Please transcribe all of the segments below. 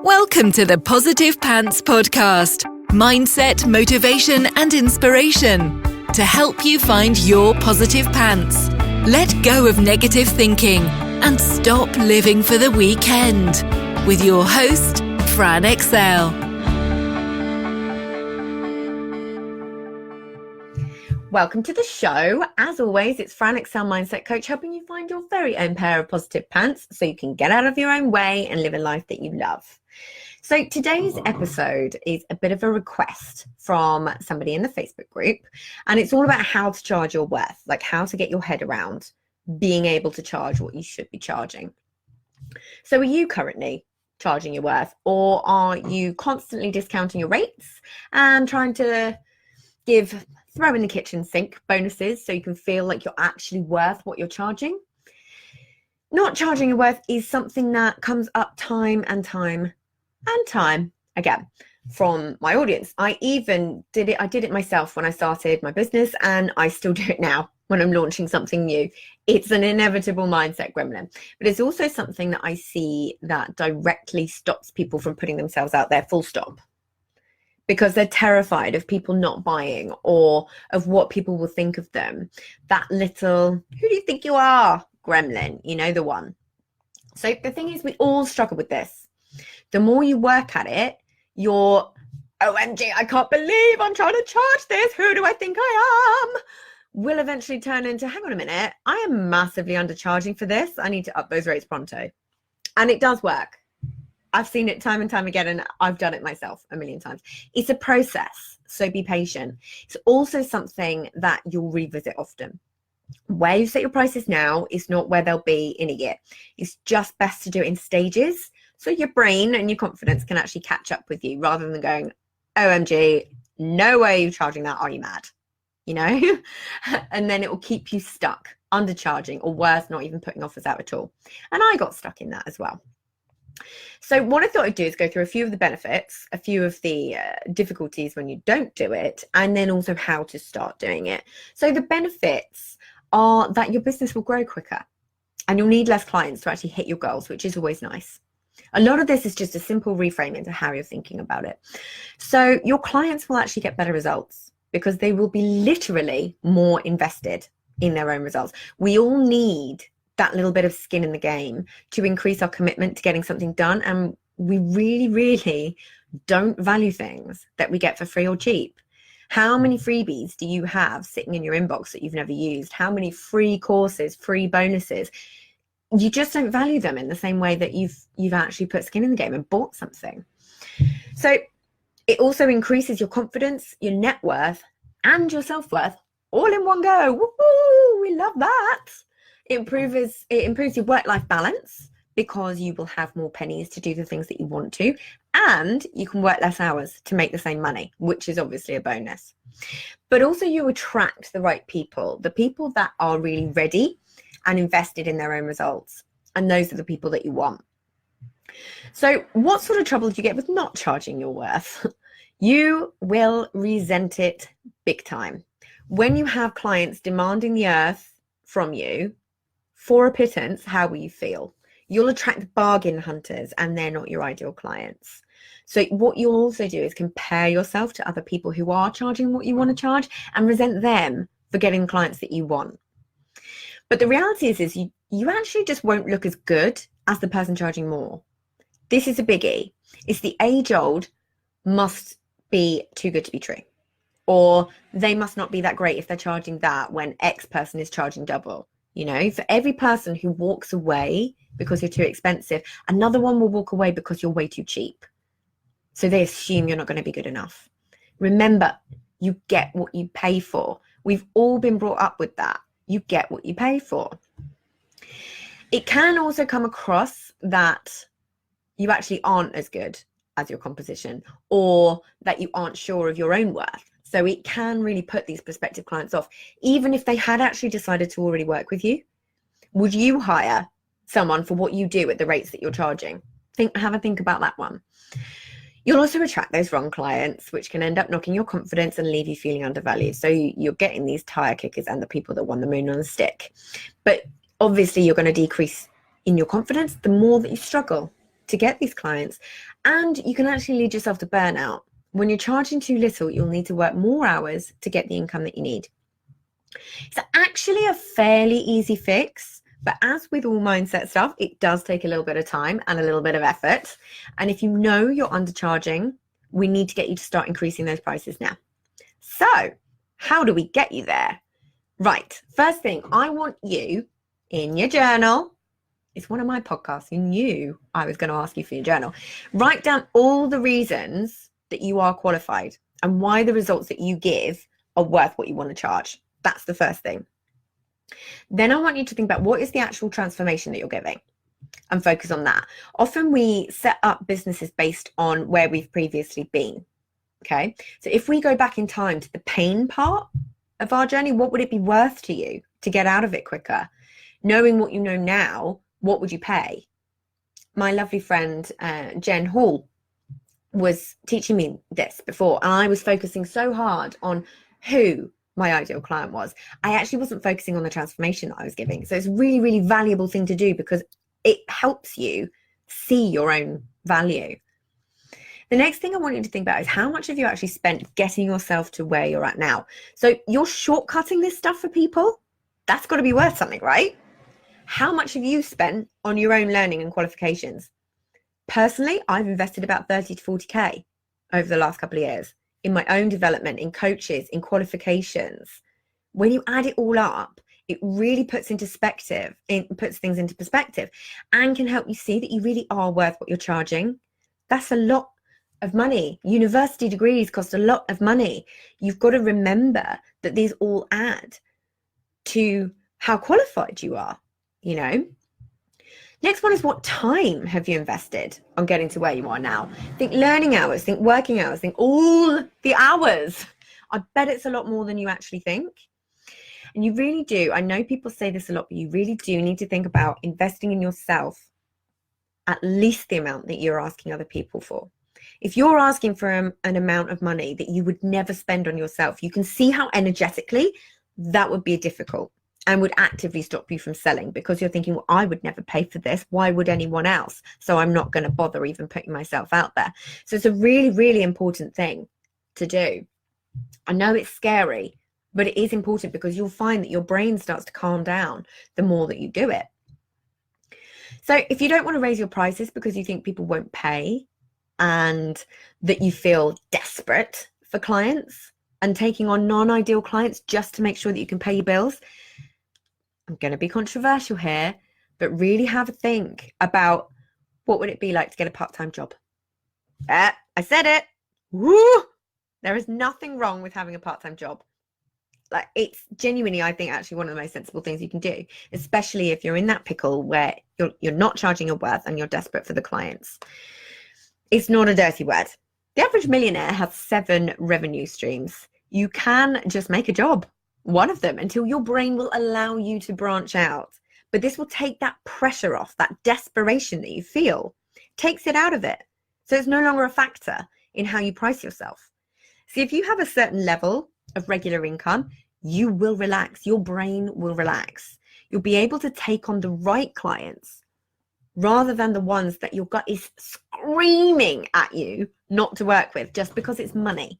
Welcome to the Positive Pants Podcast. Mindset, motivation, and inspiration to help you find your positive pants. Let go of negative thinking and stop living for the weekend. With your host, Fran Excel. Welcome to the show. As always, it's Fran Excel Mindset Coach, helping you find your very own pair of positive pants so you can get out of your own way and live a life that you love. So today's episode is a bit of a request from somebody in the Facebook group, and it's all about how to charge your worth, like how to get your head around being able to charge what you should be charging. So are you currently charging your worth, or are you constantly discounting your rates and trying to throw in the kitchen sink bonuses so you can feel like you're actually worth what you're charging? Not charging your worth is something that comes up time and time again from my audience. I did it myself when I started my business, and I still do it now when I'm launching something new. It's an inevitable mindset gremlin, but it's also something that I see that directly stops people from putting themselves out there, full stop. Because they're terrified of people not buying or of what people will think of them. That little, who do you think you are, gremlin, you know, the one. So the thing is, we all struggle with this. The more you work at it, your OMG, I can't believe I'm trying to charge this, who do I think I am, will eventually turn into, hang on a minute, I am massively undercharging for this. I need to up those rates pronto. And it does work. I've seen it time and time again, and I've done it myself a million times. It's a process, so be patient. It's also something that you'll revisit often. Where you set your prices now is not where they'll be in a year. It's just best to do it in stages, so your brain and your confidence can actually catch up with you, rather than going, OMG, no way you're charging that, are you mad? You know? And then it will keep you stuck, undercharging, or worse, not even putting offers out at all. And I got stuck in that as well. So what I thought I'd do is go through a few of the benefits, a few of the difficulties when you don't do it, and then also how to start doing it. So the benefits are that your business will grow quicker and you'll need less clients to actually hit your goals, which is always nice. A lot of this is just a simple reframe into how you're thinking about it. So your clients will actually get better results because they will be literally more invested in their own results. We all need that little bit of skin in the game to increase our commitment to getting something done. And we really, really don't value things that we get for free or cheap. How many freebies do you have sitting in your inbox that you've never used? How many free courses, free bonuses? You just don't value them in the same way that you've actually put skin in the game and bought something. So it also increases your confidence, your net worth, and your self-worth all in one go. Woohoo! We love that. It improves your work-life balance because you will have more pennies to do the things that you want to, and you can work less hours to make the same money, which is obviously a bonus. But also you attract the right people, the people that are really ready and invested in their own results, and those are the people that you want. So what sort of trouble do you get with not charging your worth? You will resent it big time. When you have clients demanding the earth from you, for a pittance, how will you feel? You'll attract bargain hunters, and they're not your ideal clients. So what you'll also do is compare yourself to other people who are charging what you want to charge and resent them for getting clients that you want. But the reality is you actually just won't look as good as the person charging more. This is a biggie. It's the age-old must be too good to be true. Or they must not be that great if they're charging that when X person is charging double. You know, for every person who walks away because you're too expensive, another one will walk away because you're way too cheap. So they assume you're not going to be good enough. Remember, you get what you pay for. We've all been brought up with that. You get what you pay for. It can also come across that you actually aren't as good as your competition, or that you aren't sure of your own worth. So it can really put these prospective clients off. Even if they had actually decided to already work with you, would you hire someone for what you do at the rates that you're charging? Have a think about that one. You'll also attract those wrong clients, which can end up knocking your confidence and leave you feeling undervalued. So you're getting these tire kickers and the people that want the moon on a stick. But obviously you're going to decrease in your confidence the more that you struggle. to get these clients. And you can actually lead yourself to burnout. When you're charging too little, you'll need to work more hours to get the income that you need. It's actually a fairly easy fix, but as with all mindset stuff, it does take a little bit of time and a little bit of effort. And if you know you're undercharging, we need to get you to start increasing those prices now. So how do we get you there? Right. First thing, I want you in your journal. It's one of my podcasts. You knew I was going to ask you for your journal. Write down all the reasons that you are qualified and why the results that you give are worth what you want to charge. That's the first thing. Then I want you to think about what is the actual transformation that you're giving and focus on that. Often we set up businesses based on where we've previously been. Okay. So if we go back in time to the pain part of our journey, what would it be worth to you to get out of it quicker? Knowing what you know now, what would you pay? My lovely friend, Jen Hall, was teaching me this before, and I was focusing so hard on who my ideal client was. I actually wasn't focusing on the transformation that I was giving. So it's a really, really valuable thing to do because it helps you see your own value. The next thing I want you to think about is how much have you actually spent getting yourself to where you're at now? So you're shortcutting this stuff for people. That's got to be worth something, right? How much have you spent on your own learning and qualifications? Personally, I've invested about 30 to 40K over the last couple of years in my own development, in coaches, in qualifications. When you add it all up, it really puts things into perspective and can help you see that you really are worth what you're charging. That's a lot of money. University degrees cost a lot of money. You've got to remember that these all add to how qualified you are, you know. Next one is, what time have you invested on getting to where you are now? Think learning hours, think working hours, think all the hours. I bet it's a lot more than you actually think. And you really do. I know people say this a lot, but you really do need to think about investing in yourself at least the amount that you're asking other people for. If you're asking for an amount of money that you would never spend on yourself, you can see how energetically that would be difficult and would actively stop you from selling, because you're thinking, well, I would never pay for this. Why would anyone else? So I'm not going to bother even putting myself out there. So it's a really, really important thing to do. I know it's scary, but it is important because you'll find that your brain starts to calm down the more that you do it. So if you don't want to raise your prices because you think people won't pay and that you feel desperate for clients and taking on non-ideal clients just to make sure that you can pay your bills, I'm going to be controversial here, but really have a think about what would it be like to get a part-time job. I said it. Woo! There is nothing wrong with having a part-time job. Like, it's genuinely, I think, actually one of the most sensible things you can do, especially if you're in that pickle where you're not charging your worth and you're desperate for the clients. It's not a dirty word. The average millionaire has 7 revenue streams. You can just make a job, one of them, until your brain will allow you to branch out. But this will take that pressure off, that desperation that you feel, takes it out of it. So it's no longer a factor in how you price yourself. See, if you have a certain level of regular income, you will relax. Your brain will relax. You'll be able to take on the right clients rather than the ones that your gut is screaming at you not to work with just because it's money.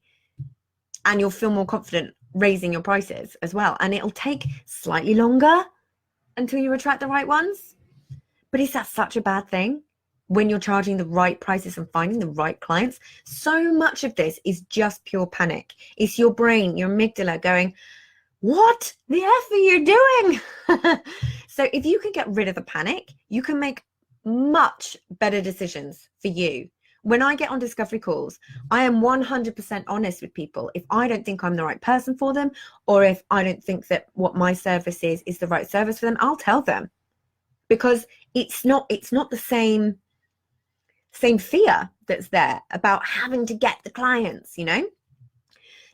And you'll feel more confident raising your prices as well. And it'll take slightly longer until you attract the right ones. But is that such a bad thing when you're charging the right prices and finding the right clients? So much of this is just pure panic. It's your brain, your amygdala going, what the F are you doing? So if you can get rid of the panic, you can make much better decisions for you. When I get on discovery calls, I am 100% honest with people. If I don't think I'm the right person for them, or if I don't think that what my service is the right service for them, I'll tell them, because it's not the same fear that's there about having to get the clients, you know?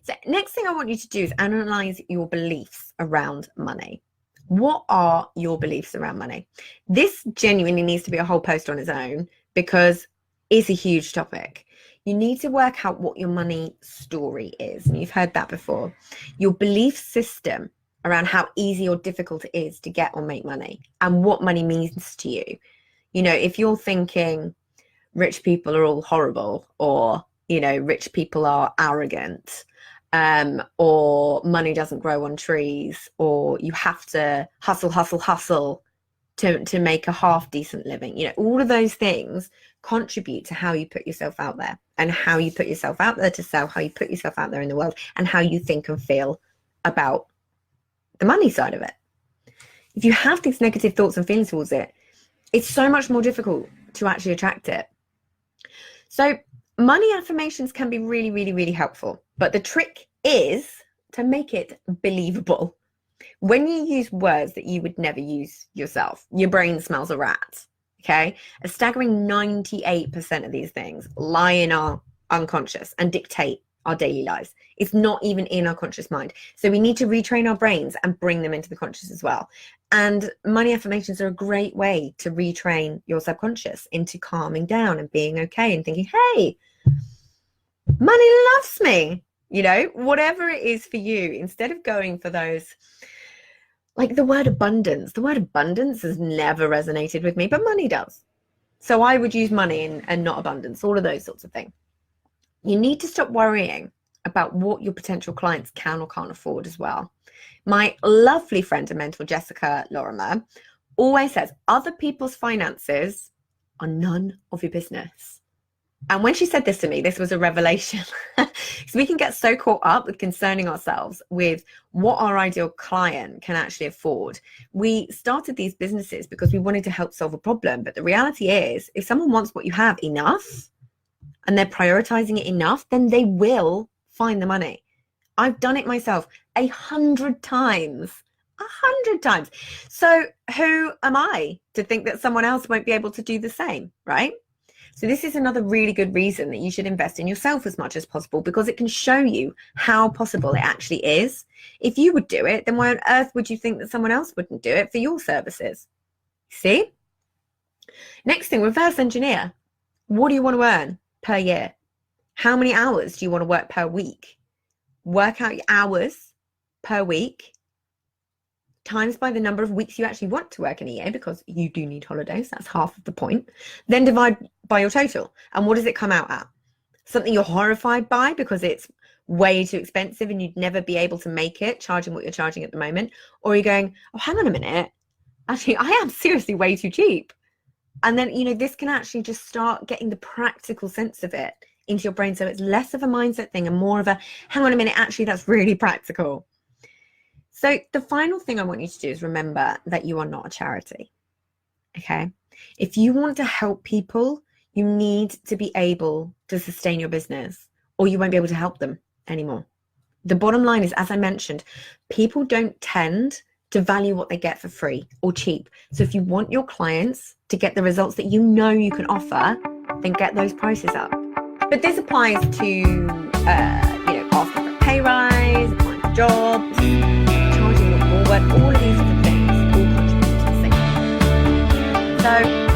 So next thing I want you to do is analyze your beliefs around money. What are your beliefs around money? This genuinely needs to be a whole post on its own because it's a huge topic. You need to work out what your money story is. And you've heard that before. Your belief system around how easy or difficult it is to get or make money and what money means to you. You know, if you're thinking, rich people are all horrible, or, rich people are arrogant, or money doesn't grow on trees, or you have to hustle to make a half decent living. All of those things contribute to how you put yourself out there, and how you put yourself out there to sell, how you put yourself out there in the world, and how you think and feel about the money side of it. If you have these negative thoughts and feelings towards it, it's so much more difficult to actually attract it. So money affirmations can be really, really, really helpful. But the trick is to make it believable. When you use words that you would never use yourself, your brain smells a rat. Okay? A staggering 98% of these things lie in our unconscious and dictate our daily lives. It's not even in our conscious mind. So we need to retrain our brains and bring them into the conscious as well. And money affirmations are a great way to retrain your subconscious into calming down and being okay and thinking, hey, money loves me. Whatever it is for you, instead of going for those, like the word abundance has never resonated with me, but money does. So I would use money and not abundance, all of those sorts of things. You need to stop worrying about what your potential clients can or can't afford as well. My lovely friend and mentor, Jessica Lorimer, always says other people's finances are none of your business. And when she said this to me, this was a revelation. So we can get so caught up with concerning ourselves with what our ideal client can actually afford. We started these businesses because we wanted to help solve a problem. But the reality is, if someone wants what you have enough and they're prioritizing it enough, then they will find the money. I've done it myself 100 times. 100 times. So who am I to think that someone else won't be able to do the same, right? So this is another really good reason that you should invest in yourself as much as possible, because it can show you how possible it actually is. If you would do it, then why on earth would you think that someone else wouldn't do it for your services? See? Next thing, reverse engineer. What do you want to earn per year? How many hours do you want to work per week? Work out your hours per week times by the number of weeks you actually want to work in a year, because you do need holidays. That's half of the point. Then divide by your total. And what does it come out at? Something you're horrified by because it's way too expensive and you'd never be able to make it charging what you're charging at the moment? Or you're going, oh, hang on a minute. Actually, I am seriously way too cheap. And then, this can actually just start getting the practical sense of it into your brain. So it's less of a mindset thing and more of a, hang on a minute, actually, that's really practical. So the final thing I want you to do is remember that you are not a charity. Okay? If you want to help people, you need to be able to sustain your business, or you won't be able to help them anymore. The bottom line is, as I mentioned, people don't tend to value what they get for free or cheap. So if you want your clients to get the results that you know you can offer, then get those prices up. But this applies to, asking for a pay rise, applying for jobs, charging more work, all of these different things all contribute to the same. So